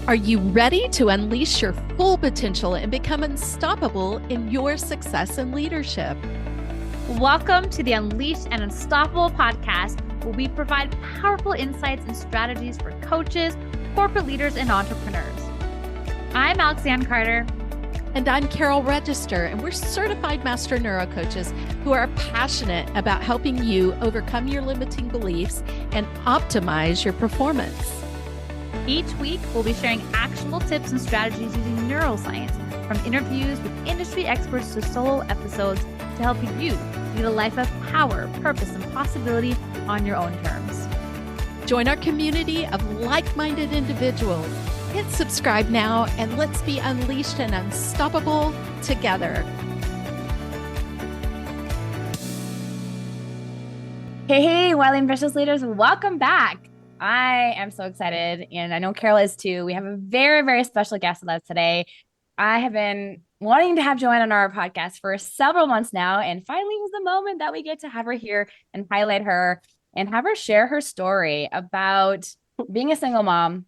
Are you ready to unleash your full potential and become unstoppable in your success and leadership? Welcome to the Unleashed and Unstoppable podcast, where we provide powerful insights and strategies for coaches, corporate leaders, and entrepreneurs. I'm Alexanne Carter. And I'm Carol Register, and we're certified master neurocoaches who are passionate about helping you overcome your limiting beliefs and optimize your performance. Each week, we'll be sharing actionable tips and strategies using neuroscience, from interviews with industry experts to solo episodes, to help you lead a life of power, purpose, and possibility on your own terms. Join our community of like-minded individuals. Hit subscribe now, and let's be unleashed and unstoppable together. Hey, wildly ambitious leaders, welcome back. I am so excited, and I know Carol is too. We have a very, very special guest with us today. I have been wanting to have Johanne on our podcast for several months now, and finally was the moment that we get to have her here and highlight her and have her share her story about being a single mom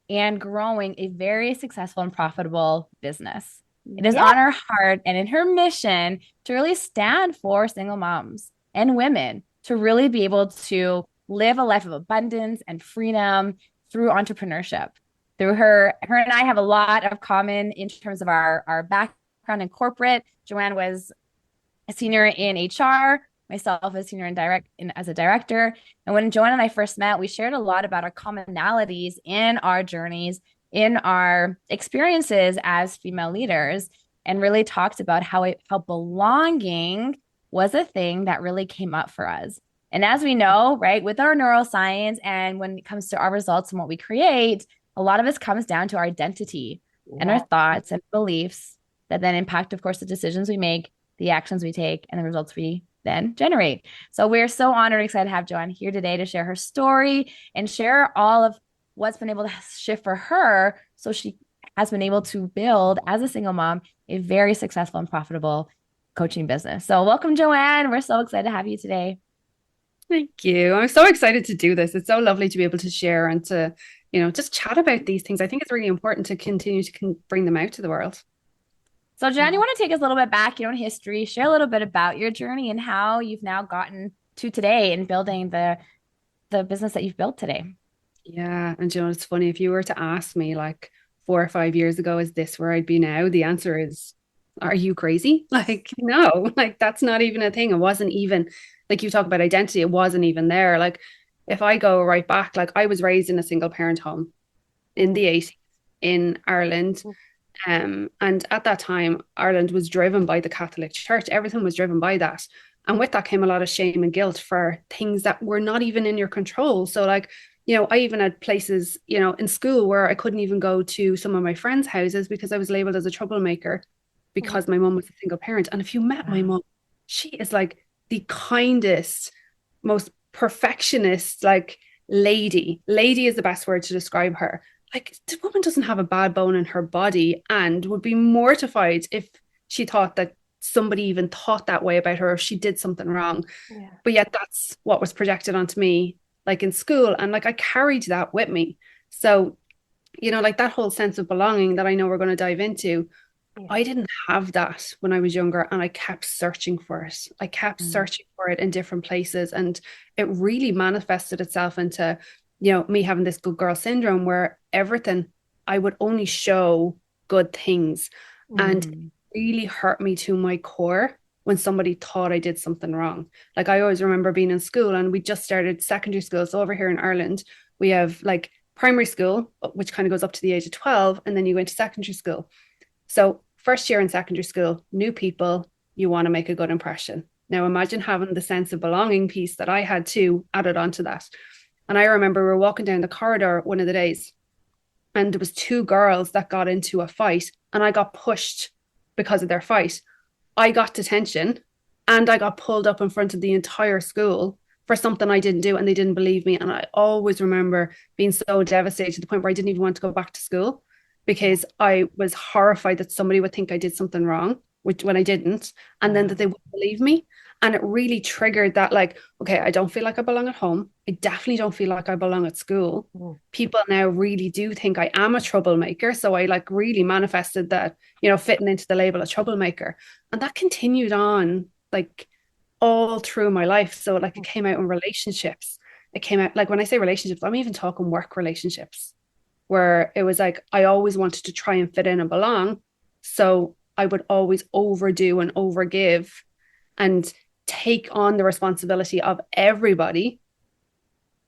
and growing a very successful and profitable business. It is on her heart and in her mission to really stand for single moms and women to really be able to live a life of abundance and freedom through entrepreneurship. Through her and I have a lot of common in terms of our background in corporate. Johanne was a senior in HR, myself as senior as a director. And when Johanne and I first met, we shared a lot about our commonalities in our journeys, in our experiences as female leaders, and really talked about how belonging was a thing that really came up for us. And as we know, right, with our neuroscience and when it comes to our results and what we create, a lot of this comes down to our identity and our thoughts and beliefs that then impact, of course, the decisions we make, the actions we take, and the results we then generate. So we're so honored and excited to have Johanne here today to share her story and share all of what's been able to shift for her. So she has been able to build, as a single mom, a very successful and profitable coaching business. So welcome, Johanne. We're so excited to have you today. Thank you. I'm so excited to do this. It's so lovely to be able to share and to, just chat about these things. I think it's really important to continue to bring them out to the world. So, Jen, you want to take us a little bit back, your own history, share a little bit about your journey and how you've now gotten to today in building the business that you've built today. Yeah. And it's funny, if you were to ask me like 4 or 5 years ago, is this where I'd be now? The answer is, are you crazy? Like, no, like that's not even a thing. It wasn't even, like you talk about identity, it wasn't even there. Like if I go right back, like I was raised in a single parent home in the 80s in Ireland. And at that time, Ireland was driven by the Catholic Church. Everything was driven by that. And with that came a lot of shame and guilt for things that were not even in your control. So like, I even had places, in school where I couldn't even go to some of my friends' houses because I was labeled as a troublemaker because my mom was a single parent. And if you met my mom, she is like the kindest, most perfectionist, like lady is the best word to describe her. Like the woman doesn't have a bad bone in her body and would be mortified if she thought that somebody even thought that way about her or if she did something wrong. Yeah. But yet that's what was projected onto me, like in school. And like I carried that with me. So, like that whole sense of belonging that I know we're going to dive into, I didn't have that when I was younger, and I kept searching for it. I kept searching for it in different places, and it really manifested itself into, me having this good girl syndrome where everything I would only show good things, and it really hurt me to my core when somebody thought I did something wrong. Like I always remember being in school, and we just started secondary school. So over here in Ireland, we have like primary school, which kind of goes up to the age of 12, and then you go into secondary school. So first year in secondary school, new people, you want to make a good impression. Now imagine having the sense of belonging piece that I had too added onto that. And I remember we were walking down the corridor one of the days, and there was 2 girls that got into a fight, and I got pushed because of their fight. I got detention, and I got pulled up in front of the entire school for something I didn't do, and they didn't believe me. And I always remember being so devastated to the point where I didn't even want to go back to school, because I was horrified that somebody would think I did something wrong, which when I didn't, and then that they wouldn't believe me. And it really triggered that, like, okay, I don't feel like I belong at home. I definitely don't feel like I belong at school. People now really do think I am a troublemaker. So I like really manifested that, fitting into the label of troublemaker. And that continued on like all through my life. So like it came out in relationships. It came out, like, when I say relationships, I'm even talking work relationships, where it was like I always wanted to try and fit in and belong. So I would always overdo and overgive and take on the responsibility of everybody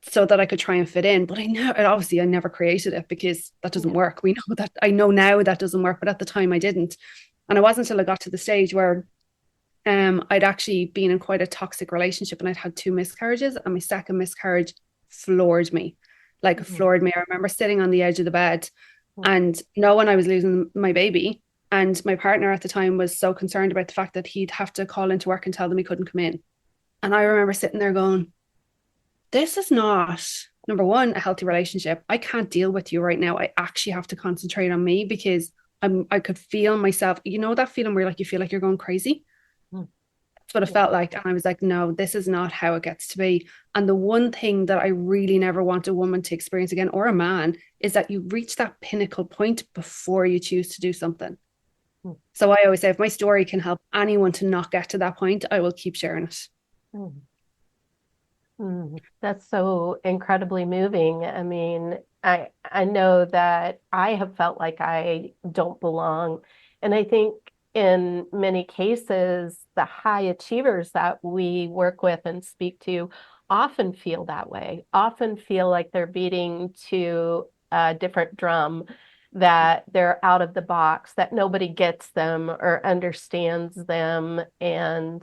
so that I could try and fit in. But I never created it, because that doesn't work. We know that. I know now that doesn't work, but at the time I didn't. And it wasn't until I got to the stage where I'd actually been in quite a toxic relationship, and I'd had 2 miscarriages, and my second miscarriage floored me. Floored me. I remember sitting on the edge of the bed and knowing I was losing my baby. And my partner at the time was so concerned about the fact that he'd have to call into work and tell them he couldn't come in. And I remember sitting there going, this is not, number one, a healthy relationship. I can't deal with you right now. I actually have to concentrate on me, because I could feel myself, that feeling where like you feel like you're going crazy. That's what it felt like. And I was like, no, this is not how it gets to be. And the one thing that I really never want a woman to experience again, or a man, is that you reach that pinnacle point before you choose to do something. So I always say, if my story can help anyone to not get to that point, I will keep sharing it. That's so incredibly moving. I mean, I know that I have felt like I don't belong. And I think in many cases, the high achievers that we work with and speak to often feel that way, often feel like they're beating to a different drum, that they're out of the box, that nobody gets them or understands them. And,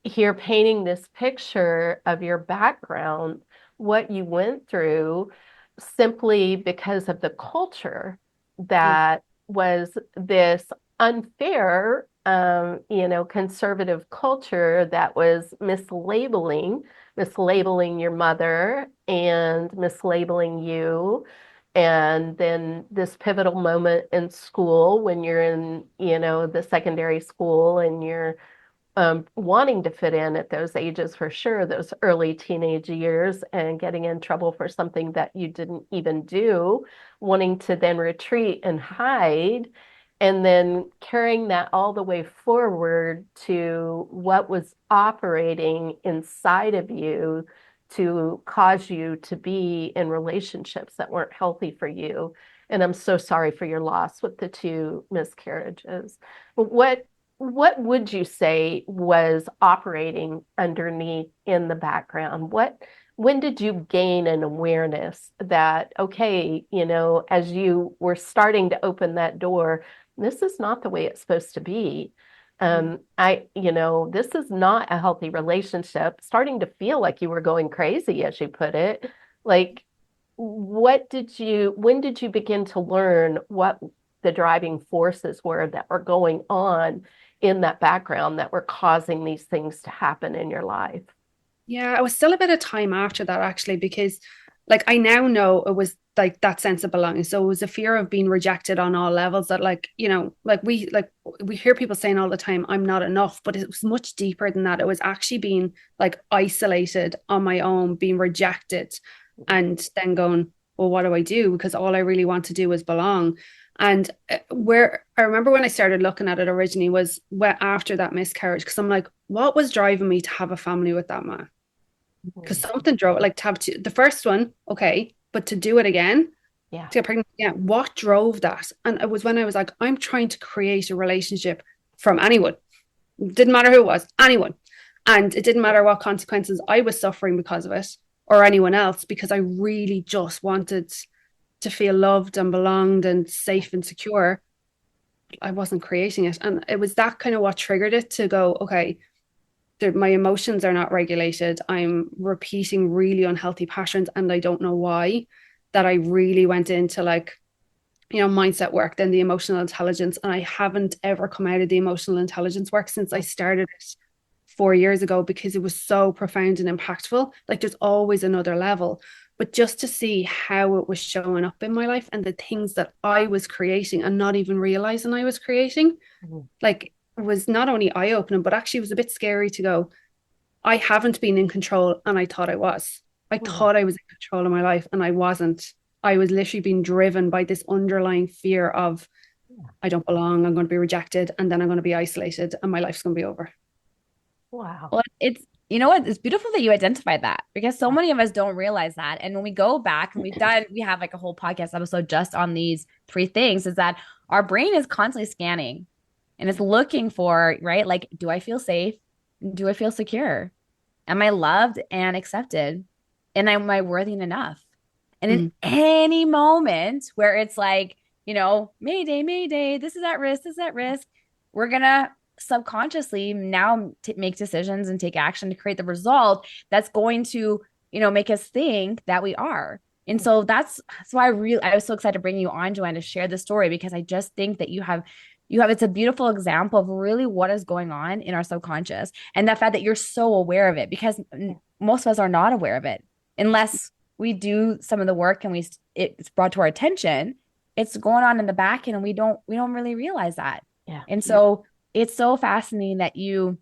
here painting this picture of your background, what you went through, simply because of the culture that was this unfair, conservative culture that was mislabeling your mother and mislabeling you. And then this pivotal moment in school, when you're in, the secondary school, and you're wanting to fit in at those ages, for sure, those early teenage years, and getting in trouble for something that you didn't even do, wanting to then retreat and hide, and then carrying that all the way forward to what was operating inside of you to cause you to be in relationships that weren't healthy for you. And I'm so sorry for your loss with the 2 miscarriages. What would you say was operating underneath in the background? When did you gain an awareness that, okay, as you were starting to open that door, this is not the way it's supposed to be. This is not a healthy relationship, starting to feel like you were going crazy, as you put it. Like, when did you begin to learn what the driving forces were that were going on in that background that were causing these things to happen in your life? Yeah, I was still a bit of time after that, actually, because like I now know it was like that sense of belonging. So it was a fear of being rejected on all levels, that we hear people saying all the time, I'm not enough, but it was much deeper than that. It was actually being like isolated on my own, being rejected, and then going, well, what do I do? Because all I really want to do is belong. And where I remember when I started looking at it originally was after that miscarriage, because I'm like, what was driving me to have a family with that man? Because something drove, like, to have the first one, okay, but to do it again, to get pregnant, what drove that? And it was when I was like, I'm trying to create a relationship from anyone. Didn't matter who it was, anyone. And it didn't matter what consequences I was suffering because of it, or anyone else, because I really just wanted to feel loved and belonged and safe and secure. I wasn't creating it. And it was that kind of what triggered it to go, okay, my emotions are not regulated. I'm repeating really unhealthy patterns, and I don't know why. That I really went into mindset work, then the emotional intelligence. And I haven't ever come out of the emotional intelligence work since I started it 4 years ago, because it was so profound and impactful. Like, there's always another level. But just to see how it was showing up in my life, and the things that I was creating and not even realizing I was creating, like, was not only eye-opening, but actually was a bit scary to go, I haven't been in control, and I thought I was. I thought I was in control of my life, and I wasn't. I was literally being driven by this underlying fear of, I don't belong, I'm going to be rejected, and then I'm going to be isolated, and my life's going to be over. Wow. Well, it's, you know what? It's beautiful that you identified that, because so many of us don't realize that. And when we go back and we have like a whole podcast episode just on these three things, is that our brain is constantly scanning and it's looking for, right? Like, do I feel safe? Do I feel secure? Am I loved and accepted? And am I worthy enough? And in any moment where it's like, you know, Mayday, Mayday, this is at risk, this is at risk, we're gonna subconsciously now make decisions and take action to create the result that's going to, you know, make us think that we are. And so that's why I was so excited to bring you on, Joanne, to share the story, because I just think that you have, it's a beautiful example of really what is going on in our subconscious, and the fact that you're so aware of it, because most of us are not aware of it unless we do some of the work and it's brought to our attention. It's going on in the back end and we don't really realize that. Yeah. And so it's so fascinating that you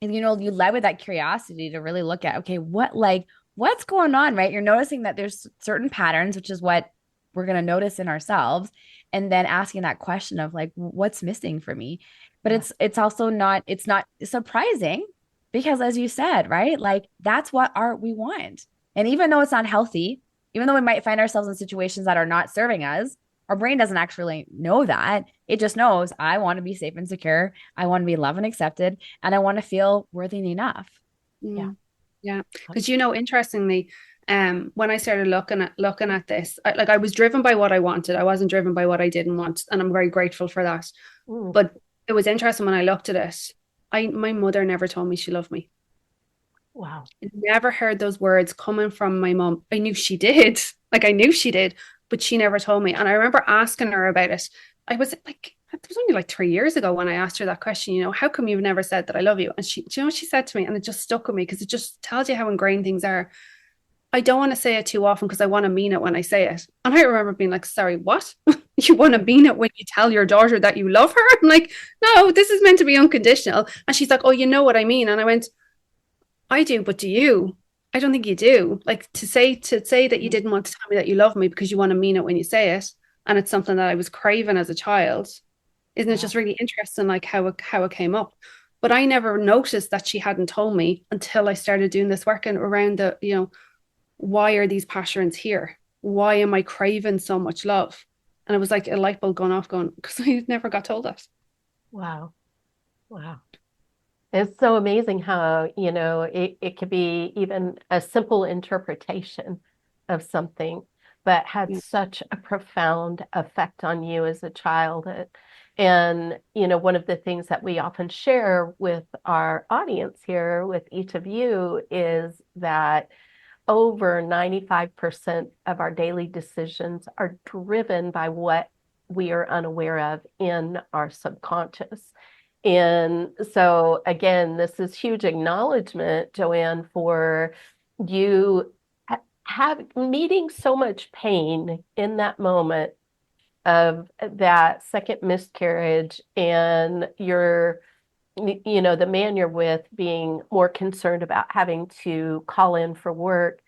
know, you led with that curiosity to really look at, okay, what's going on, right? You're noticing that there's certain patterns, which is what we're going to notice in ourselves. And then asking that question of like, what's missing for me? But it's also not surprising, because as you said, right? Like, that's what we want. And even though it's not healthy, even though we might find ourselves in situations that are not serving us, our brain doesn't actually know that. It just knows, I want to be safe and secure. I want to be loved and accepted. And I want to feel worthy enough. Yeah. Yeah. Because, you know, interestingly, when I started looking at this, I was driven by what I wanted. I wasn't driven by what I didn't want. And I'm very grateful for that. But it was interesting when I looked at it. My mother never told me she loved me. Wow. I never heard those words coming from my mom. I knew she did. Like, I knew she did, but she never told me. And I remember asking her about it. I was like, it was only like 3 years ago when I asked her that question, you know, how come you've never said that I love you? And do you know what she said to me? And it just stuck with me, because it just tells you how ingrained things are. I don't want to say it too often because I want to mean it when I say it. And I remember being like, sorry, what? You want to mean it when you tell your daughter that you love her? I'm like, no, this is meant to be unconditional. And she's like, oh, you know what I mean? And I went, I do, but do you? I don't think you do. Like, to say that you didn't want to tell me that you love me because you want to mean it when you say it, and it's something that I was craving as a child. Isn't it just really interesting, like how it came up? But I never noticed that she hadn't told me until I started doing this work and around the, you know, why are these patterns here? Why am I craving so much love? And it was like a light bulb going off, going, because I never got told that. Wow. Wow. It's so amazing how, you know, it could be even a simple interpretation of something, but had such a profound effect on you as a child. And, you know, one of the things that we often share with our audience here, with each of you, is that over 95% of our daily decisions are driven by what we are unaware of in our subconscious. And so, again, this is huge acknowledgement, Joanne, for you meeting so much pain in that moment of that second miscarriage, and your, you know, the man you're with being more concerned about having to call in for work,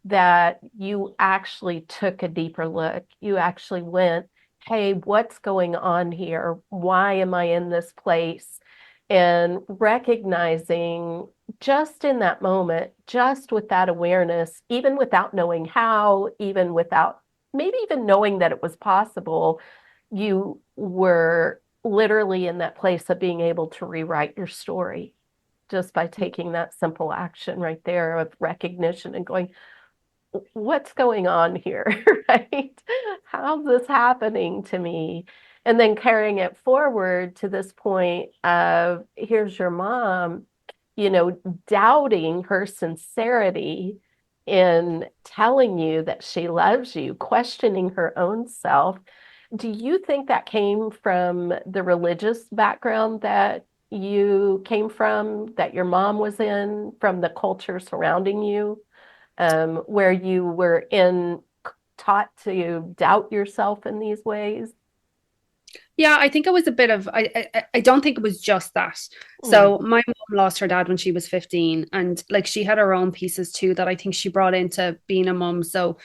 that you actually took a deeper look. You actually went, hey, what's going on here? Why am I in this place? And recognizing just in that moment, just with that awareness, even without knowing how, even without maybe even knowing that it was possible, you were literally in that place of being able to rewrite your story just by taking that simple action right there of recognition and going, what's going on here, right? How's this happening to me? And then carrying it forward to this point of, here's your mom, you know, doubting her sincerity in telling you that she loves you, questioning her own self. Do you think that came from the religious background that you came from, that your mom was in, from the culture surrounding you? Where you were taught to doubt yourself in these ways? Yeah, I think it was a bit of I don't think it was just that. Mm, So my mom lost her dad when she was 15, and like she had her own pieces too that I think she brought into being a mom. So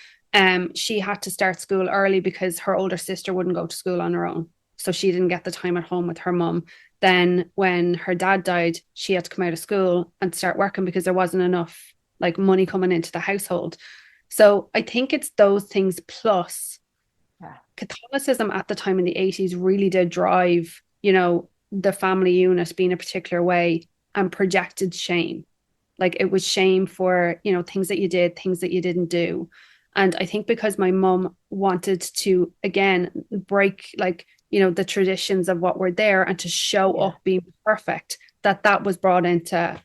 she had to start school early because her older sister wouldn't go to school on her own. So she didn't get the time at home with her mom. Then when her dad died, she had to come out of school and start working because there wasn't enough like money coming into the household. So I think it's those things plus yeah. Catholicism at the time in the 80s really did drive, the family unit being a particular way and projected shame. Like it was shame for, things that you did, things that you didn't do. And I think because my mum wanted to, again, break like, the traditions of what were there and to show Yeah. up being perfect, that was brought into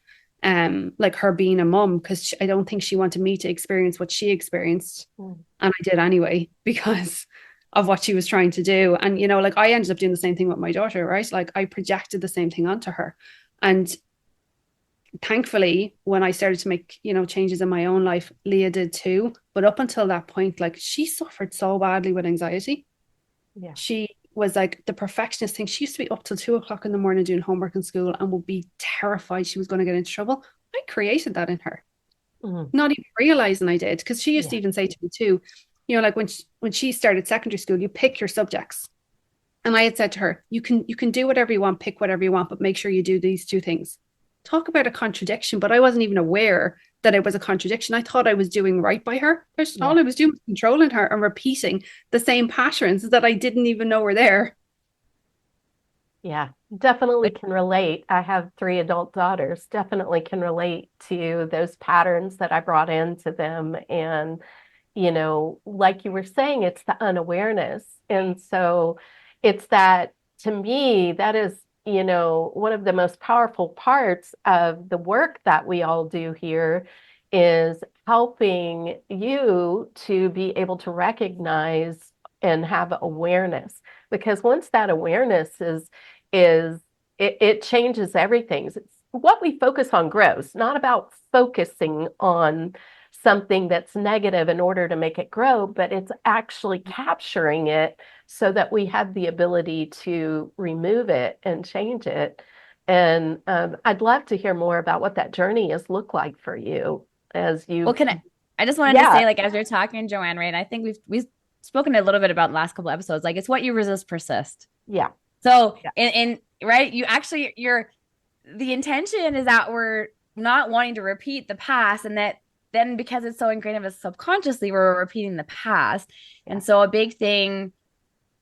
like her being a mum, because I don't think she wanted me to experience what she experienced. Mm, And I did anyway because of what she was trying to do. And, like I ended up doing the same thing with my daughter, right? Like I projected the same thing onto her. And thankfully, when I started to make, changes in my own life, Leah did too. But up until that point, like she suffered so badly with anxiety. yeah. She was like the perfectionist thing. She used to be up till 2 o'clock in the morning doing homework in school and would be terrified she was going to get into trouble. I created that in her, Mm, not even realizing I did, because she used to yeah. even say to me too, like when she started secondary school, you pick your subjects. And I had said to her, you can do whatever you want, pick whatever you want, but make sure you do these two things. Talk about a contradiction, but I wasn't even aware that it was a contradiction. I thought I was doing right by her. Yeah. All I was doing was controlling her and repeating the same patterns that I didn't even know were there. Yeah, definitely Like, can relate. I have three adult daughters, definitely can relate to those patterns that I brought into them. And, like you were saying, it's the unawareness. And so it's that, to me, that is, one of the most powerful parts of the work that we all do here is helping you to be able to recognize and have awareness. Because once that awareness is it changes everything. It's what we focus on grows, not about focusing on something that's negative in order to make it grow, but it's actually capturing it so that we have the ability to remove it and change it. And I'd love to hear more about what that journey has looked like for you as well, you, I just wanted to yeah, say, like, as you're talking, Joanne, right? I think we've spoken a little bit about the last couple of episodes. Like, it's what you resist persist. yeah, So, yeah, in right, you actually you're the intention is that we're not wanting to repeat the past, and that then because it's so ingrained of us subconsciously, we're repeating the past. yeah. And so, a big thing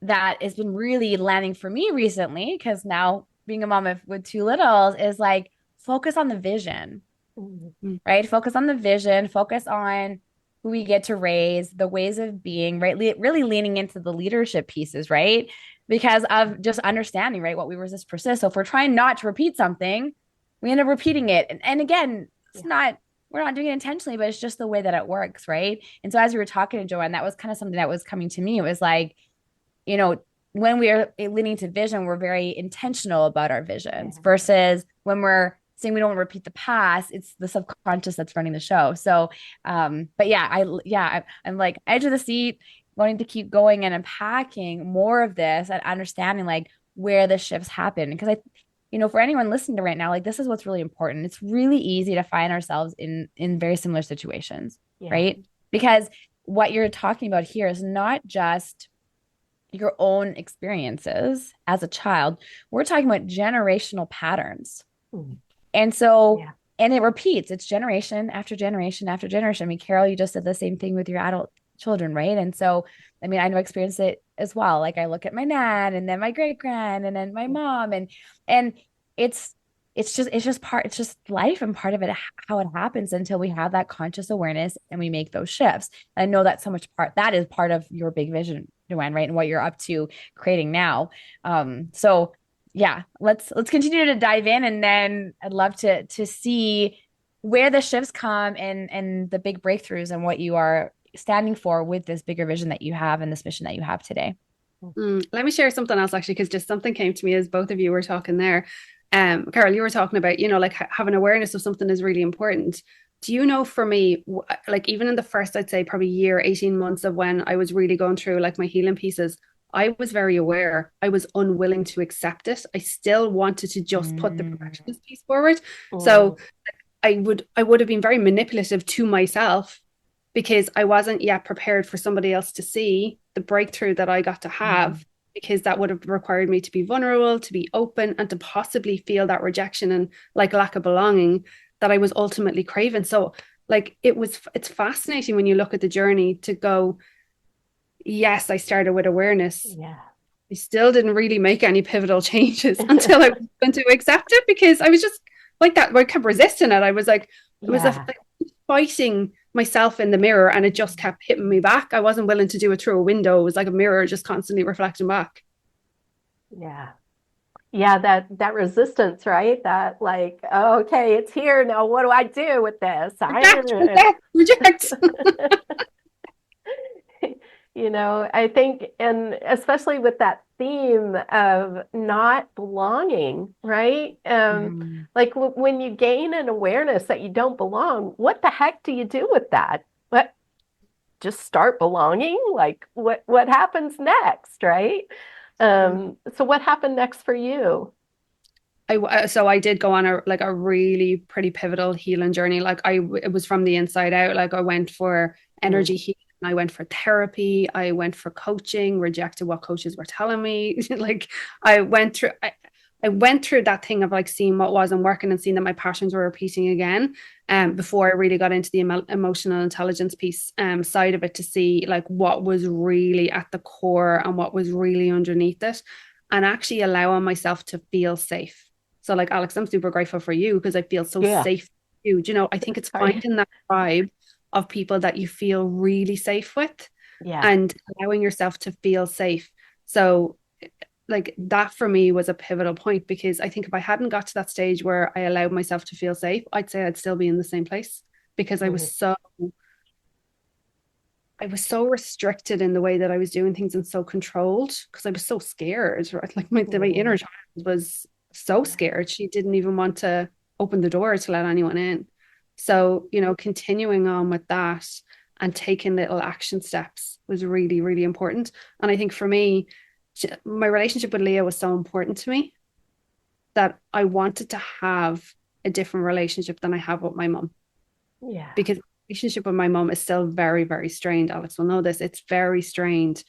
that has been really landing for me recently, because now being a mom with two littles, is like focus on the vision, Mhm. right? Focus on the vision, focus on who we get to raise, the ways of being, right? Really leaning into the leadership pieces, right? Because of just understanding, right? What we resist persists. So if we're trying not to repeat something, we end up repeating it. And again, Yeah. we're not doing it intentionally, but it's just the way that it works, right? And so as we were talking to Joanne, that was kind of something that was coming to me. It was like, you know, when we are leaning to vision, we're very intentional about our visions Yeah. versus when we're saying we don't want to repeat the past, it's the subconscious that's running the show. So, but yeah, I'm like edge of the seat, wanting to keep going and unpacking more of this and understanding like where the shifts happen. Because for anyone listening to right now, like this is what's really important. It's really easy to find ourselves in very similar situations, Yeah. right? Because what you're talking about here is not just your own experiences as a child. We're talking about generational patterns. Mhm. And so, Yeah. and it repeats, it's generation after generation after generation. I mean, Carol, you just did the same thing with your adult children, right? And so, I mean, I know I experienced it as well. Like I look at my nan and then my great grand and then my mom and it's it's just life and part of it how it happens until we have that conscious awareness and we make those shifts. And I know that's so much that is part of your big vision, Joanne, right? And what you're up to creating now. So yeah, let's continue to dive in, and then I'd love to see where the shifts come and the big breakthroughs and what you are standing for with this bigger vision that you have and this mission that you have today. Let me share something else actually, because just something came to me as both of you were talking there. Carol, you were talking about, like having awareness of something is really important. Do you know, for me, like even in the first, I'd say probably year, 18 months of when I was really going through like my healing pieces, I was very aware. I was unwilling to accept it. I still wanted to just put the perfectionist piece forward. So I would have been very manipulative to myself because I wasn't yet prepared for somebody else to see the breakthrough that I got to have, because that would have required me to be vulnerable, to be open, and to possibly feel that rejection and like lack of belonging that I was ultimately craving. So like it's fascinating when you look at the journey to go, yes, I started with awareness. Yeah. I still didn't really make any pivotal changes until I was going to accept it, because I was just like that. I kept resisting it. I was like, it was like fighting myself in the mirror, and it just kept hitting me back. I wasn't willing to do it through a window. It was like a mirror just constantly reflecting back. Yeah. Yeah, that resistance, right? That like, oh, okay, it's here now. What do I do with this? Reject. You know, I think, and especially with that theme of not belonging, right? Like when you gain an awareness that you don't belong, what the heck do you do with that? What, just start belonging? Like what happens next, right? So what happened next for you? So I did go on a really pretty pivotal healing journey. Like it was from the inside out. Like I went for energy healing. I went for therapy. I went for coaching, rejected what coaches were telling me. Like I went through that thing of like seeing what wasn't working and seeing that my passions were repeating again. Before I really got into the emotional intelligence piece side of it, to see like what was really at the core and what was really underneath it, and actually allowing myself to feel safe. So like, Alex, I'm super grateful for you because I feel so safe with you. Do you know, I think it's finding that tribe of people that you feel really safe with, and allowing yourself to feel safe. So like that for me was a pivotal point, because I think if I hadn't got to that stage where I allowed myself to feel safe, I'd say I'd still be in the same place, because I was so restricted in the way that I was doing things, and so controlled, because I was so scared, right? Like my inner child was so scared. She didn't even want to open the door to let anyone in. So, you know, continuing on with that and taking little action steps was really, really important. And I think for me, my relationship with Leah was so important to me that I wanted to have a different relationship than I have with my mom. Yeah. Because the relationship with my mom is still very, very strained. Alex will know this. It's very strained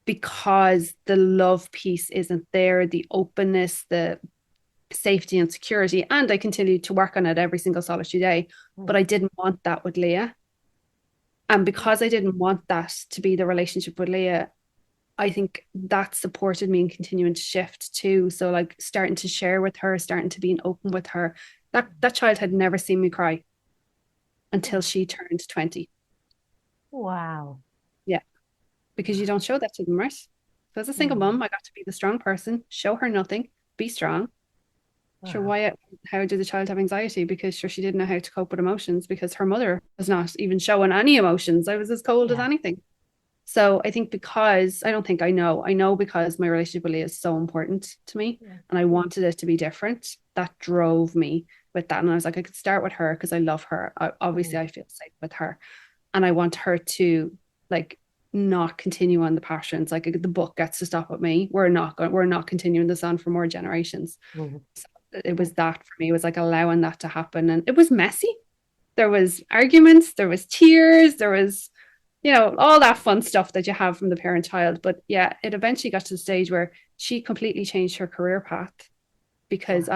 because the love piece isn't there, the openness, the safety and security. And I continued to work on it every single solitary day, but I didn't want that with Leah. And because I didn't want that to be the relationship with Leah, I think that supported me in continuing to shift too. So like starting to share with her, starting to be open with her. That child had never seen me cry until she turned 20. Wow. Yeah. Because you don't show that to them, right? So as a single mom, I got to be the strong person, show her nothing, be strong. Sure, how did the child have anxiety? Because sure, she didn't know how to cope with emotions, because her mother was not even showing any emotions. I was as cold as anything. So I think I know because my relationship with Leah is so important to me, and I wanted it to be different. That drove me with that. And I was like, I could start with her because I love her. Obviously, I feel safe with her, and I want her to like not continue on the passions. Like the book gets to stop at me. We're not continuing this on for more generations. So it was that for me. It was like allowing that to happen, and it was messy. There was arguments, there was tears, there was, you know, all that fun stuff that you have from the parent child. But yeah, it eventually got to the stage where she completely changed her career path because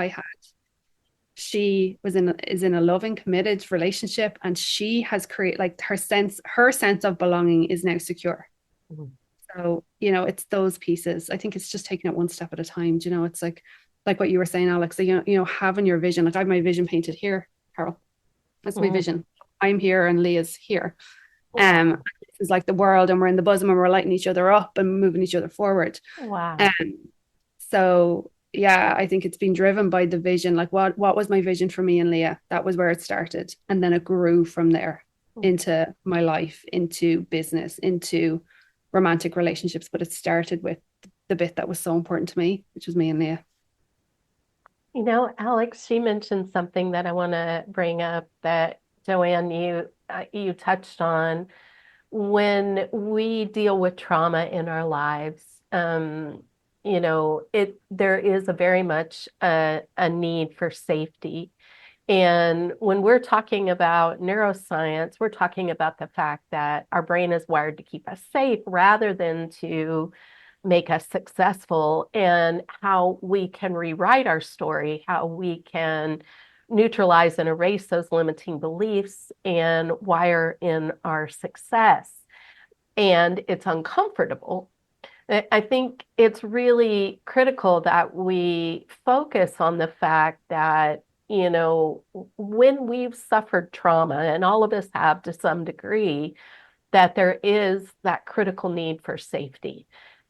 she is in a loving, committed relationship, and she has created like her sense of belonging is now secure. So, you know, it's those pieces. I think it's just taking it one step at a time. You know, it's like what you were saying, Alex, you know, having your vision. Like I have my vision painted here, Carol. That's my vision. I'm here and Leah's here. This is like the world, and we're in the bosom, and we're lighting each other up and moving each other forward. So yeah, I think it's been driven by the vision. Like what was my vision for me and Leah? That was where it started. And then it grew from there into my life, into business, into romantic relationships. But it started with the bit that was so important to me, which was me and Leah. You know, Alex, she mentioned something that I want to bring up that Joanne, you touched on, when we deal with trauma in our lives, there is a very much a need for safety. And when we're talking about neuroscience, we're talking about the fact that our brain is wired to keep us safe rather than to make us successful, and how we can rewrite our story, how we can neutralize and erase those limiting beliefs and wire in our success. And it's uncomfortable. I think it's really critical that we focus on the fact that, when we've suffered trauma, and all of us have to some degree, that there is that critical need for safety,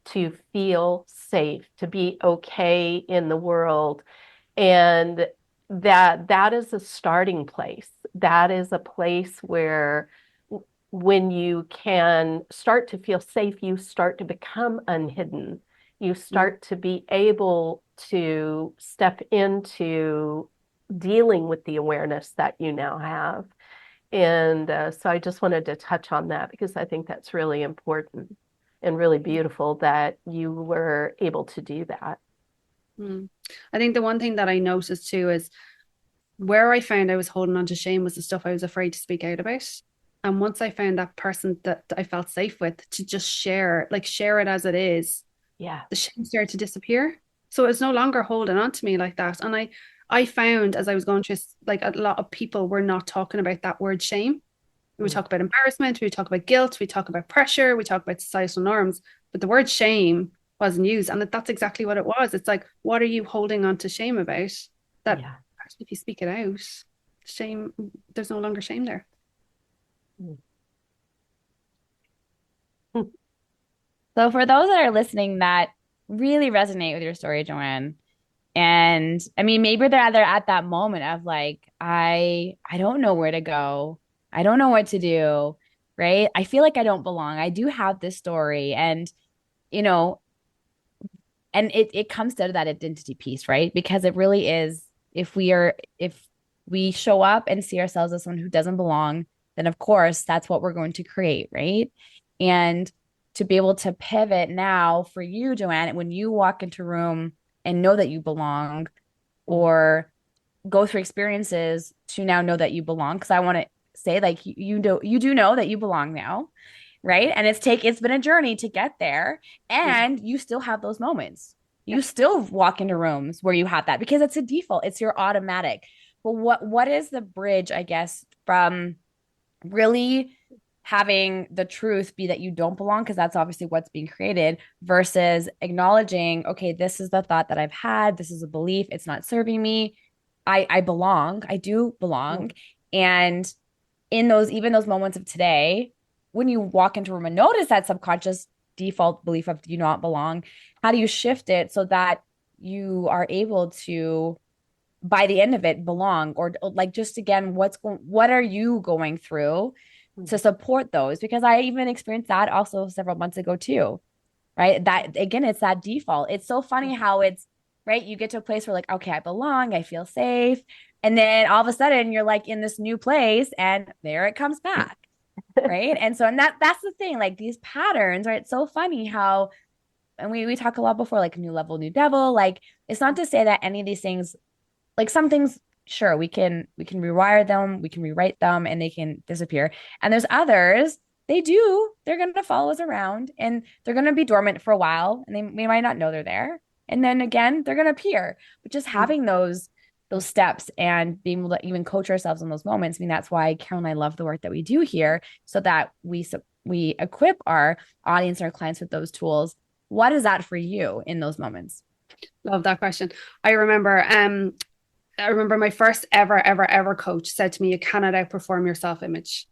to feel safe, to be okay in the world. And that is a starting place. That is a place where when you can start to feel safe, you start to become unhidden. You start to be able to step into dealing with the awareness that you now have. And so I just wanted to touch on that because I think that's really important and really beautiful that you were able to do that. I think the one thing that I noticed too is where I found I was holding on to shame was the stuff I was afraid to speak out about. And once I found that person that I felt safe with to just share it as it is, Yeah. the shame started to disappear. So it was no longer holding on to me like that. And I found as I was going through, like, a lot of people were not talking about that word shame. We would talk about embarrassment, we would talk about guilt, we talk about pressure, we talk about societal norms, but the word shame wasn't used. And that's exactly what it was. It's like, what are you holding on to shame about? That actually, if you speak it out, shame, there's no longer shame there. So for those that are listening that really resonate with your story, Johanne, and I mean, maybe they're at that moment of like, I don't know where to go. I don't know what to do, right? I feel like I don't belong. I do have this story, and you know, and it comes down to that identity piece, right? Because it really is, if we show up and see ourselves as someone who doesn't belong, then of course that's what we're going to create, right? And to be able to pivot now for you, Johanne, when you walk into a room and know that you belong, or go through experiences to now know that you belong, because I want to say, like, you do know that you belong now, right? And it's been a journey to get there, and you still have those moments. You still walk into rooms where you have that because it's a default, it's your automatic. But what is the bridge, I guess, from really having the truth be that you don't belong, because that's obviously what's being created, versus acknowledging, okay, this is the thought that I've had, this is a belief, it's not serving me. I belong, I do belong. And in those moments of today, when you walk into a room and notice that subconscious default belief of do not belong, how do you shift it so that you are able to, by the end of it, belong? Or like, just again, what are you going through to support those? Because I even experienced that also several months ago too, right? That again, it's that default. It's so funny how it's, right, you get to a place where like, okay, I belong, I feel safe, and then all of a sudden you're like in this new place and there it comes back. Right. And so, and that's the thing, like these patterns, right? It's so funny how, and we talk a lot before, like new level, new devil. Like, it's not to say that any of these things, like some things, sure, we can rewire them, we can rewrite them, and they can disappear. And there's others, they're going to follow us around, and they're going to be dormant for a while, and we might not know they're there. And then again, they're going to appear. But just having those steps and being able to even coach ourselves in those moments. I mean, that's why Carol and I love the work that we do here, so that we equip our audience and our clients with those tools. What is that for you in those moments? Love that question. I remember my first ever coach said to me, you cannot outperform your self-image.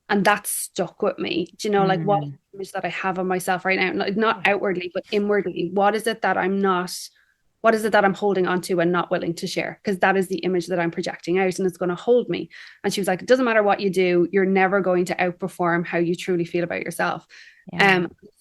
And that stuck with me. Do you know, like, what image that I have of myself right now, not outwardly, but inwardly, what is it that I'm holding on to and not willing to share? Because that is the image that I'm projecting out, and it's going to hold me. And she was like, it doesn't matter what you do, you're never going to outperform how you truly feel about yourself.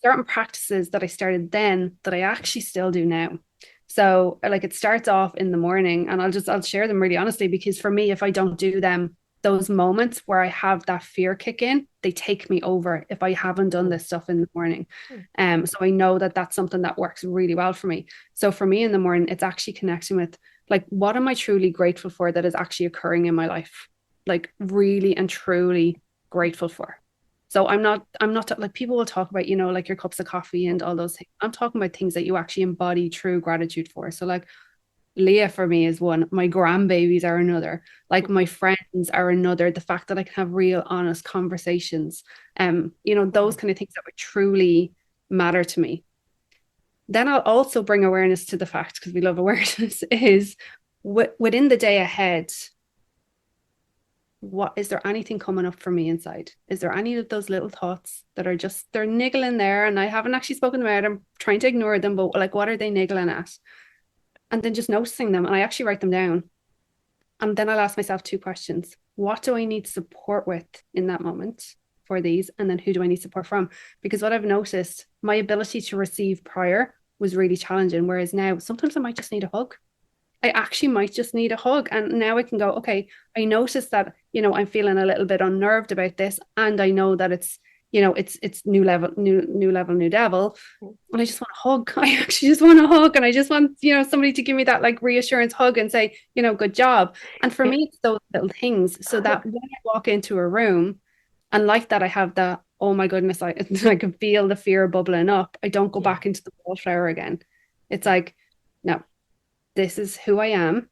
Certain practices that I started then that I actually still do now. So like, it starts off in the morning, and I'll share them really honestly, because for me, if I don't do them, those moments where I have that fear kick in, they take me over if I haven't done this stuff in the morning. So I know that that's something that works really well for me. So for me in the morning, it's actually connecting with like, what am I truly grateful for that is actually occurring in my life? Like really and truly grateful for. So I'm not like people will talk about, like your cups of coffee and all those things. I'm talking about things that you actually embody true gratitude for. So like Leah for me is one. My grandbabies are another. Like my friends are another. The fact that I can have real, honest conversations, those kind of things that would truly matter to me. Then I'll also bring awareness to the fact, because we love awareness, is within the day ahead, what is there anything coming up for me inside? Is there any of those little thoughts that are just they're niggling there and I haven't actually spoken about them, trying to ignore them, but like what are they niggling at? And then just noticing them, and I actually write them down. And then I'll ask myself two questions. What do I need support with in that moment for these? And then who do I need support from? Because what I've noticed, my ability to receive prior was really challenging. Whereas now, sometimes I might just need a hug. I actually might just need a hug. And now I can go, okay, I noticed that, I'm feeling a little bit unnerved about this. And I know that it's new level, new devil. And I just want a hug. I actually just want a hug. And I just want, somebody to give me that like reassurance hug and say, good job. And for me, it's those little things. So that when I walk into a room and like that, I have the, oh my goodness, I can feel the fear bubbling up. I don't go back into the wallflower again. It's like, no, this is who I am.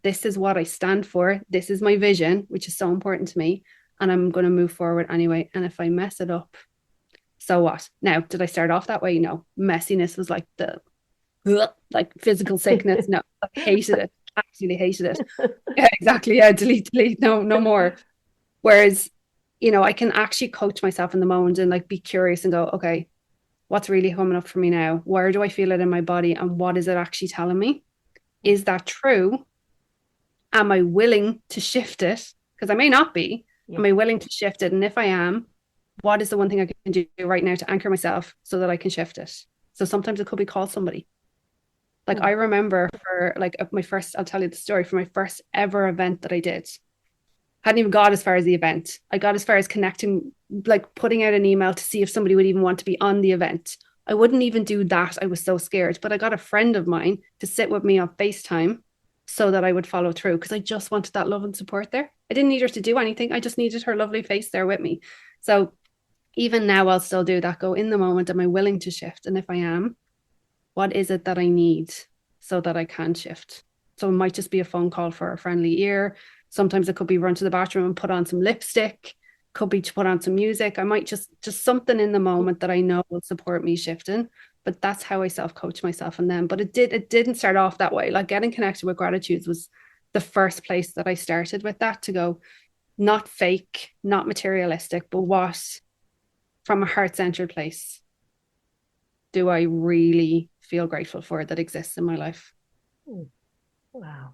This is what I stand for. This is my vision, which is so important to me. And I'm going to move forward anyway. And if I mess it up, so what? Now, did I start off that way? No. Messiness was like the like physical sickness. No, I hated it. Absolutely hated it. Yeah, exactly. Yeah, delete. No more. Whereas, I can actually coach myself in the moment and like be curious and go, okay, what's really coming up for me now? Where do I feel it in my body? And what is it actually telling me? Is that true? Am I willing to shift it? Because I may not be. Am I willing to shift it? And if I am, what is the one thing I can do right now to anchor myself so that I can shift it? So sometimes it could be call somebody. Like I remember for like my first, I'll tell you the story, for my first ever event that I did. Hadn't even got as far as the event. I got as far as connecting, like putting out an email to see if somebody would even want to be on the event. I wouldn't even do that. I was so scared. But I got a friend of mine to sit with me on FaceTime so that I would follow through because I just wanted that love and support there. I didn't need her to do anything. I just needed her lovely face there with me. So even now I'll still do that. Go in the moment. Am I willing to shift? And if I am, what is it that I need so that I can shift? So it might just be a phone call for a friendly ear. Sometimes it could be run to the bathroom and put on some lipstick. Could be to put on some music. I might just something in the moment that I know will support me shifting. But that's how I self-coach myself and them. But it didn't start off that way. Like getting connected with gratitudes was the first place that I started with that, to go not fake, not materialistic, but what from a heart-centered place do I really feel grateful for that exists in my life? Wow.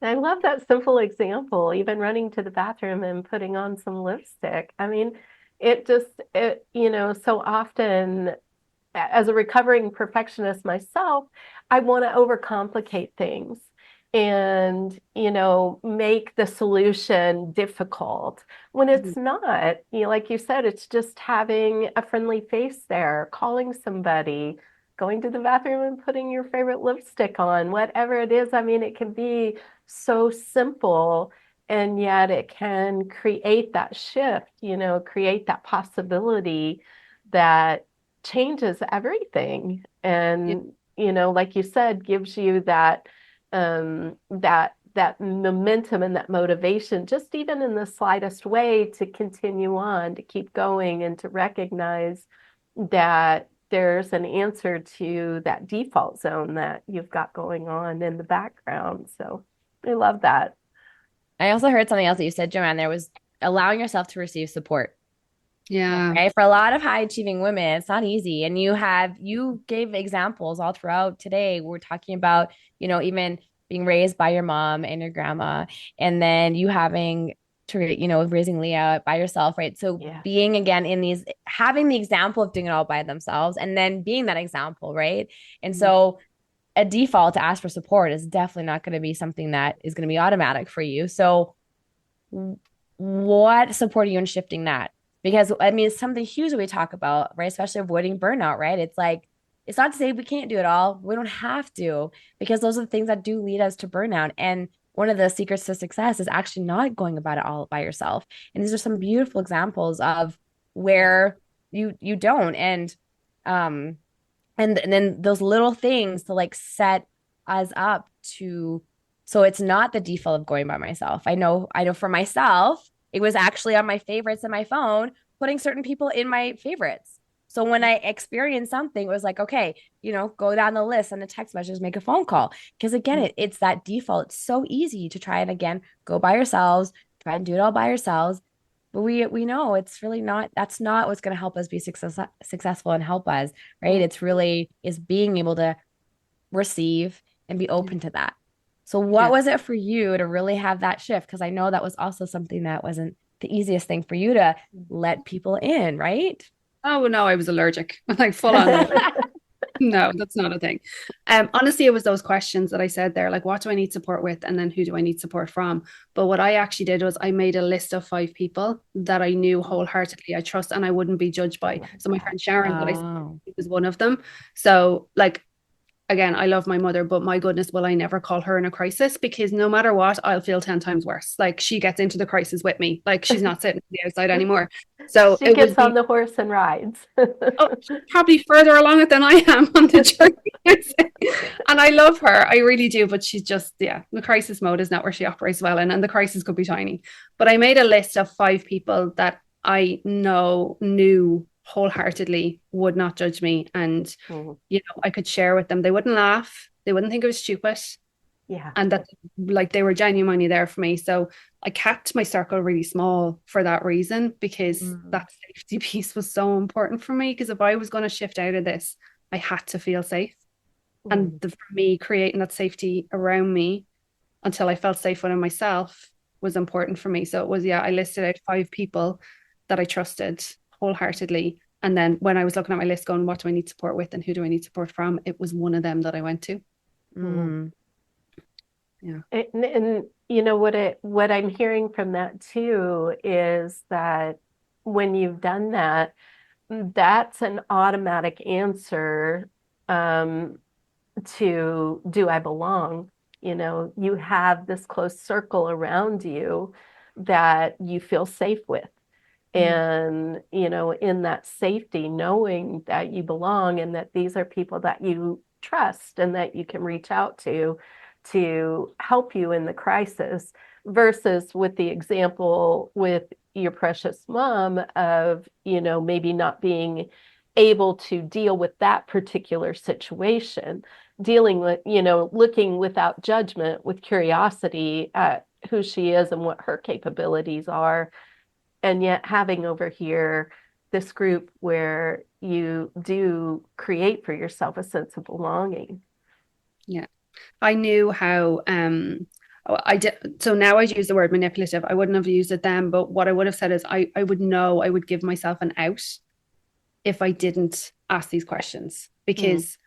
I love that simple example, even running to the bathroom and putting on some lipstick. I mean, so often as a recovering perfectionist myself, I want to overcomplicate things and, make the solution difficult when it's not. Like you said, it's just having a friendly face there, calling somebody, going to the bathroom and putting your favorite lipstick on, whatever it is. I mean, it can be so simple, and yet it can create that shift, create that possibility that changes everything. And, like you said, gives you that momentum and that motivation, just even in the slightest way, to continue on, to keep going, and to recognize that there's an answer to that default zone that you've got going on in the background. So I love that. I also heard something else that you said, Joanne, there was allowing yourself to receive support. Yeah. Right. For a lot of high achieving women, it's not easy. And you gave examples all throughout today. We're talking about, even being raised by your mom and your grandma, and then you having to, raising Leah by yourself, right? So being again having the example of doing it all by themselves and then being that example, right? And so a default to ask for support is definitely not going to be something that is going to be automatic for you. So what supported you in shifting that? Because I mean, it's something huge that we talk about, right? Especially avoiding burnout, right? It's like, it's not to say we can't do it all. We don't have to, because those are the things that do lead us to burnout. And one of the secrets to success is actually not going about it all by yourself. And these are some beautiful examples of where you don't. Um and then those little things to like set us up to, so it's not the default of going by myself. I know for myself, it was actually on my favorites in my phone, putting certain people in my favorites. So when I experienced something, it was like, okay, go down the list and the text messages, make a phone call. Because again, it's that default. It's so easy to try and again go by yourselves, try and do it all by yourselves. But we know it's really not, that's not what's going to help us be successful and help us, right? It's really is being able to receive and be open to that. So what was it for you to really have that shift? Because I know that was also something that wasn't the easiest thing for you to let people in, right? Oh no, I was allergic, like full on. No, that's not a thing. Honestly, it was those questions that I said there, like, what do I need support with? And then who do I need support from? But what I actually did was I made a list of 5 people that I knew wholeheartedly I trust and I wouldn't be judged by. So my friend Sharon, that I said was one of them. So like, again, I love my mother, but my goodness, will I never call her in a crisis? Because no matter what, I'll feel 10 times worse. Like she gets into the crisis with me. Like she's not sitting on the outside anymore. So she gets on the horse and rides. She's probably further along it than I am on the journey. And I love her. I really do. But she's just, the crisis mode is not where she operates well in. And the crisis could be tiny. But I made a list of 5 people that I knew wholeheartedly would not judge me, and I could share with them. They wouldn't laugh, they wouldn't think it was stupid, and that like they were genuinely there for me. So I kept my circle really small for that reason, because that safety piece was so important for me. Because if I was going to shift out of this, I had to feel safe, and for me, creating that safety around me until I felt safe within myself was important for me. So it was, I listed out 5 people that I trusted wholeheartedly. And then when I was looking at my list going, what do I need support with and who do I need support from? It was one of them that I went to. Yeah. And what I'm hearing from that too is that when you've done that, that's an automatic answer to, do I belong? You have this close circle around you that you feel safe with. And, in that safety, knowing that you belong and that these are people that you trust and that you can reach out to help you in the crisis, versus with the example with your precious mom of, maybe not being able to deal with that particular situation, dealing with, looking without judgment, with curiosity at who she is and what her capabilities are. And yet having over here this group where you do create for yourself a sense of belonging. Yeah. I knew how I did. So now I'd use the word manipulative. I wouldn't have used it then, but what I would have said is I would know I would give myself an out if I didn't ask these questions, because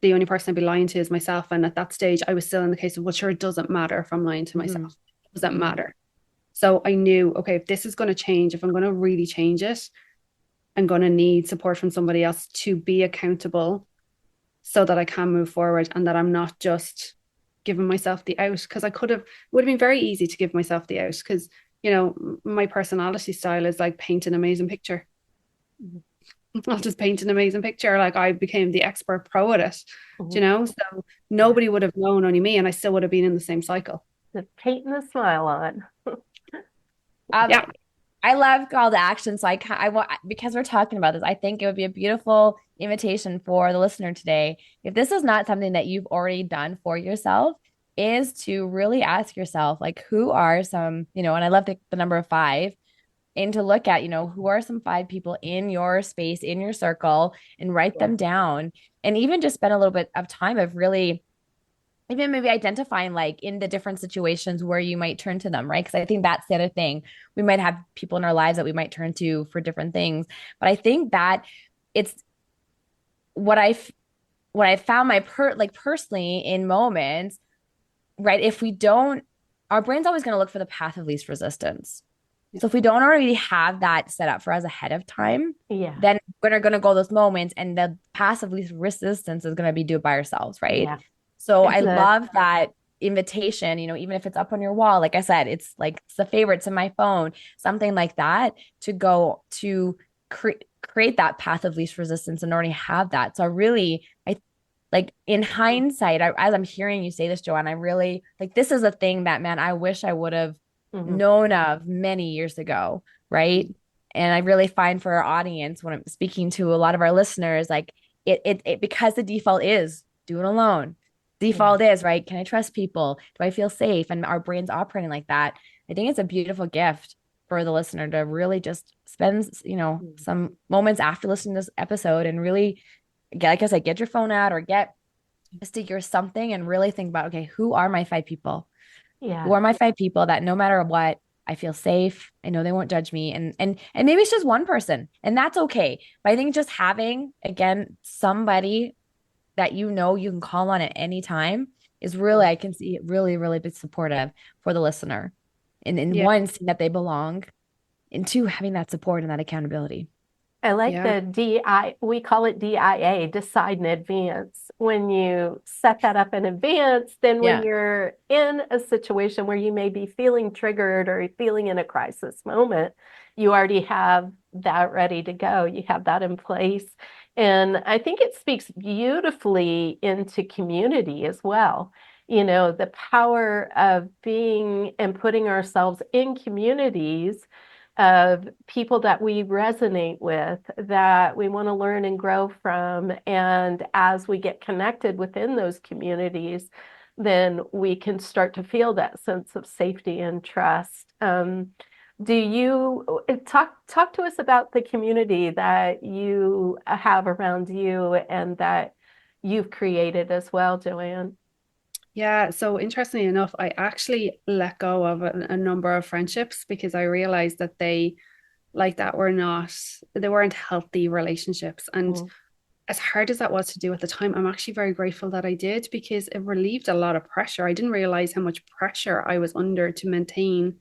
the only person I'd be lying to is myself. And at that stage, I was still in the case of, well, sure, it doesn't matter if I'm lying to myself. It doesn't matter. So I knew, okay, if this is going to change, if I'm going to really change it, I'm going to need support from somebody else to be accountable so that I can move forward and that I'm not just giving myself the out. Because it would have been very easy to give myself the out, because, my personality style is like paint an amazing picture. I'll just paint an amazing picture. Like I became the expert pro at it, so nobody would have known, only me, and I still would have been in the same cycle. Just painting a smile on. I love call to action. So I want, because we're talking about this, I think it would be a beautiful invitation for the listener today. If this is not something that you've already done for yourself, is to really ask yourself, like, who are some, and I love the number 5, and to look at, who are some 5 people in your space, in your circle, and write them down. And even just spend a little bit of time of really even maybe identifying like in the different situations where you might turn to them, right? Because I think that's the other thing. We might have people in our lives that we might turn to for different things. But I think that it's what I found personally in moments, right? If we don't our brain's always going to look for the path of least resistance. Yeah. So if we don't already have that set up for us ahead of time, Yeah. then we're going to go those moments, and the path of least resistance is going to be do it by ourselves, right? Yeah. So It's I love that invitation, even if it's up on your wall, like I said, it's like it's the favorites in my phone, something like that, to go to create that path of least resistance and already have that. So I like in hindsight, as I'm hearing you say this, Joanne, I really like this is a thing that, man, I wish I would have known of many years ago, right? And I really find for our audience, when I'm speaking to a lot of our listeners, like it because the default is do it alone. Default is, right? Can I trust people? Do I feel safe? And our brains operating like that. I think it's a beautiful gift for the listener to really just spend, some moments after listening to this episode and really, like I said, get your phone out or get a sticky or something and really think about, okay, who are my 5 people? Yeah. Who are my 5 people that no matter what, I feel safe. I know they won't judge me. And maybe it's just one person, and that's okay. But I think just having, again, somebody that you can call on at any time is really, I can see it really, really be supportive for the listener. And in one, seeing that they belong, and 2, having that support and that accountability. I like the we call it DIA, decide in advance. When you set that up in advance, then when you're in a situation where you may be feeling triggered or feeling in a crisis moment, you already have that ready to go. You have that in place. And I think it speaks beautifully into community as well. The power of being and putting ourselves in communities of people that we resonate with, that we want to learn and grow from. And as we get connected within those communities, then we can start to feel that sense of safety and trust. Do you talk to us about the community that you have around you and that you've created as well, Joanne? Yeah, so interestingly enough, I actually let go of a number of friendships because I realized that they weren't healthy relationships. And as hard as that was to do at the time, I'm actually very grateful that I did, because it relieved a lot of pressure. I didn't realize how much pressure I was under to maintain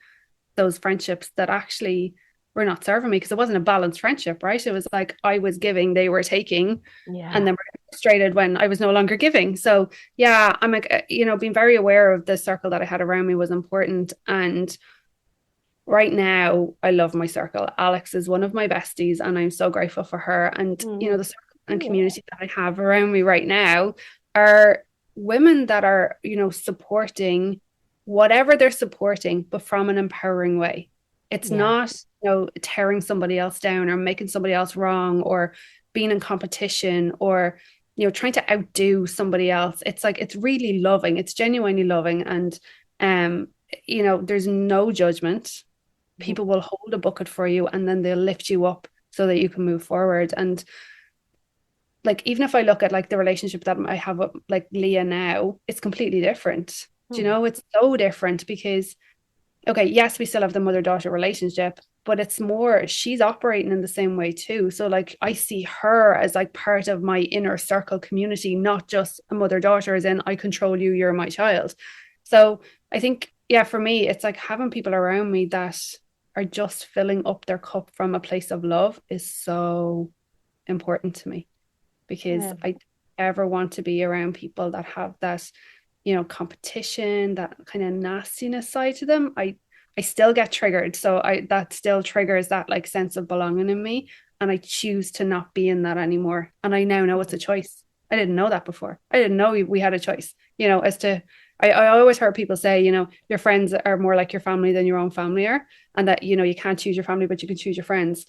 those friendships that actually were not serving me, because it wasn't a balanced friendship, right? It was like I was giving, they were taking, and then we're frustrated when I was no longer giving. So yeah, I'm like, being very aware of the circle that I had around me was important. And right now, I love my circle. Alex is one of my besties, and I'm so grateful for her. And the circle and community that I have around me right now are women that are, supporting whatever they're supporting, but from an empowering way. It's not, tearing somebody else down or making somebody else wrong or being in competition or, trying to outdo somebody else. It's like, it's really loving. It's genuinely loving. And, there's no judgment. People will hold a bucket for you, and then they'll lift you up so that you can move forward. And like, even if I look at like the relationship that I have with like Leah now, it's completely different. It's so different because, okay, yes, we still have the mother-daughter relationship, but it's more, she's operating in the same way too. So like, I see her as like part of my inner circle community, not just a mother-daughter as in I control you, you're my child. So I think, for me, it's like having people around me that are just filling up their cup from a place of love is so important to me, because I ever want to be around people that have that, competition, that kind of nastiness side to them. I still get triggered. So that still triggers that like sense of belonging in me. And I choose to not be in that anymore. And I now know it's a choice. I didn't know that before. I didn't know we had a choice, as to, I always heard people say, your friends are more like your family than your own family are. And that, you can't choose your family, but you can choose your friends.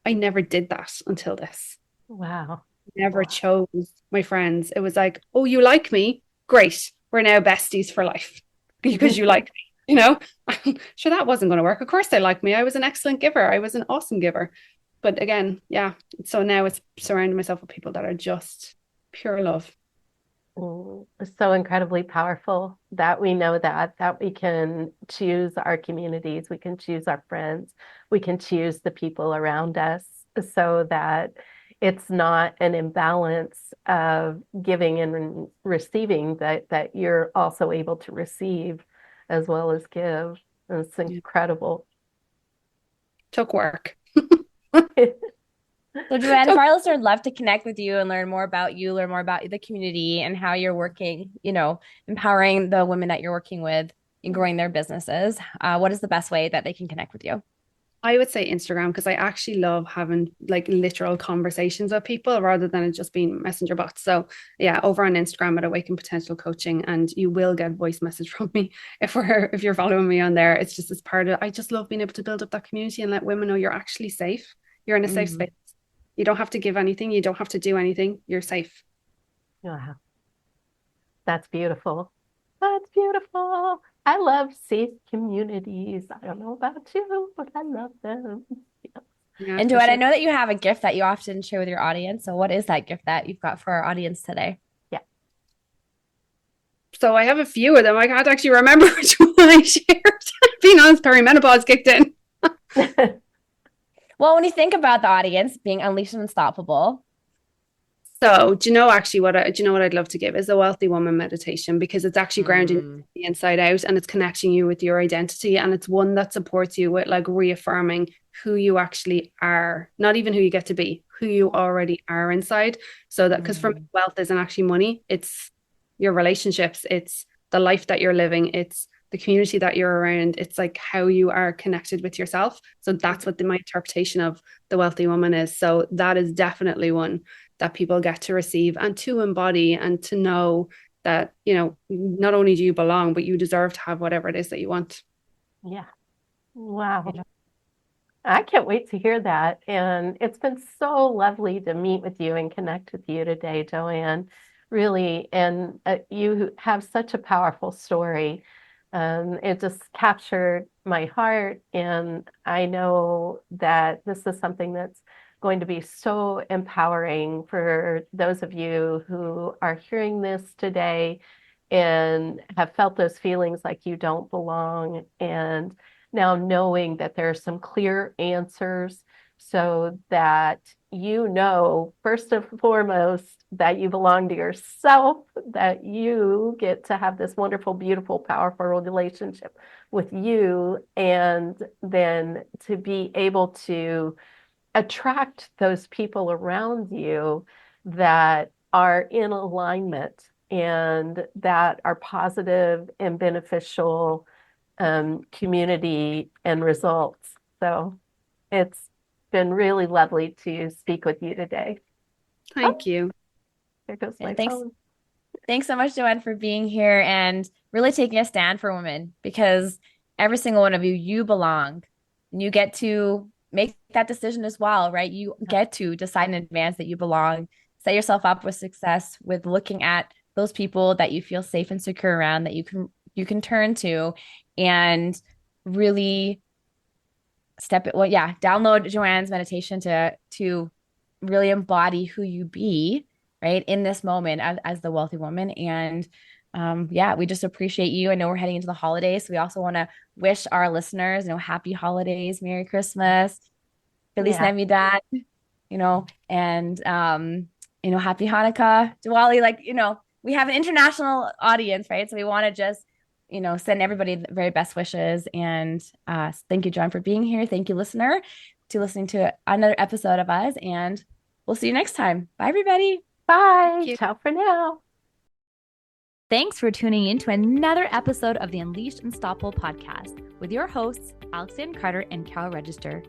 I never did that until this. Wow. Never chose my friends. It was like, oh, you like me? Great. We're now besties for life because you like me, Sure, that wasn't going to work. Of course they like me. I was an excellent giver. I was an awesome giver. But again, so now it's surrounding myself with people that are just pure love. It's so incredibly powerful that we know that we can choose our communities, we can choose our friends, we can choose the people around us, so that it's not an imbalance of giving and receiving, that you're also able to receive as well as give. And it's incredible. Took work. So Johanne, for our listeners, I'd love to connect with you and learn more about you, learn more about the community and how you're working, empowering the women that you're working with and growing their businesses. What is the best way that they can connect with you? I would say Instagram, because I actually love having like literal conversations with people rather than it just being messenger bots. So yeah, over on Instagram at Awaken Potential Coaching, and you will get voice message from me if you're following me on there. It's just as part of, I just love being able to build up that community and let women know you're actually safe. You're in a safe space. You don't have to give anything. You don't have to do anything. You're safe. Wow. That's beautiful. That's beautiful. I love safe communities. I don't know about you, but I love them. Yeah, And Johanne, I know that you have a gift that you often share with your audience. So what is that gift that you've got for our audience today? Yeah. So I have a few of them. I can't actually remember which one I shared. Being honest, perimenopause kicked in. Well, when you think about the audience being unleashed and unstoppable. So do you know what I'd love to give is a wealthy woman meditation, because it's actually grounding the inside out, and it's connecting you with your identity, and it's one that supports you with like reaffirming who you actually are, not even who you get to be, who you already are inside. So that, because for me, wealth isn't actually money, it's your relationships, it's the life that you're living, it's the community that you're around, it's like how you are connected with yourself. So that's what my interpretation of the wealthy woman is. So that is definitely one that people get to receive and to embody, and to know that, not only do you belong, but you deserve to have whatever it is that you want. Yeah. Wow. I can't wait to hear that. And it's been so lovely to meet with you and connect with you today, Johanne. Really. And you have such a powerful story. It just captured my heart. And I know that this is something that's going to be so empowering for those of you who are hearing this today and have felt those feelings like you don't belong, and now knowing that there are some clear answers so that first and foremost, that you belong to yourself, that you get to have this wonderful, beautiful, powerful relationship with you, and then to be able to attract those people around you that are in alignment and that are positive and beneficial community and results. So it's been really lovely to speak with you today. Thank you. There goes my Thanks. phone. Thanks so much, Johanne, for being here and really taking a stand for women, because every single one of you belong, and you get to make that decision as well, right? You get to decide in advance that you belong, set yourself up with success with looking at those people that you feel safe and secure around, that you can turn to, and really download Johanne's meditation to really embody who you be, right, in this moment as the wealthy woman. And we just appreciate you. I know we're heading into the holidays, so we also want to wish our listeners, happy holidays, Merry Christmas, Feliz Navidad, and happy Hanukkah, Diwali. We have an international audience, right? So we want to just send everybody the very best wishes. And thank you, John, for being here. Thank you, listener, to listening to another episode of us. And we'll see you next time. Bye, everybody. Bye. Ciao for now. Thanks for tuning in to another episode of the Unleashed Unstoppable podcast with your hosts, Alexandra Carter and Carol Register.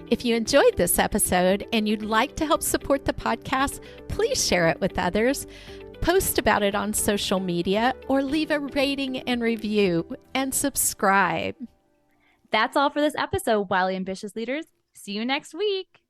If you enjoyed this episode and you'd like to help support the podcast, please share it with others. Post about it on social media, or leave a rating and review, and subscribe. That's all for this episode, Wildly Ambitious Leaders. See you next week.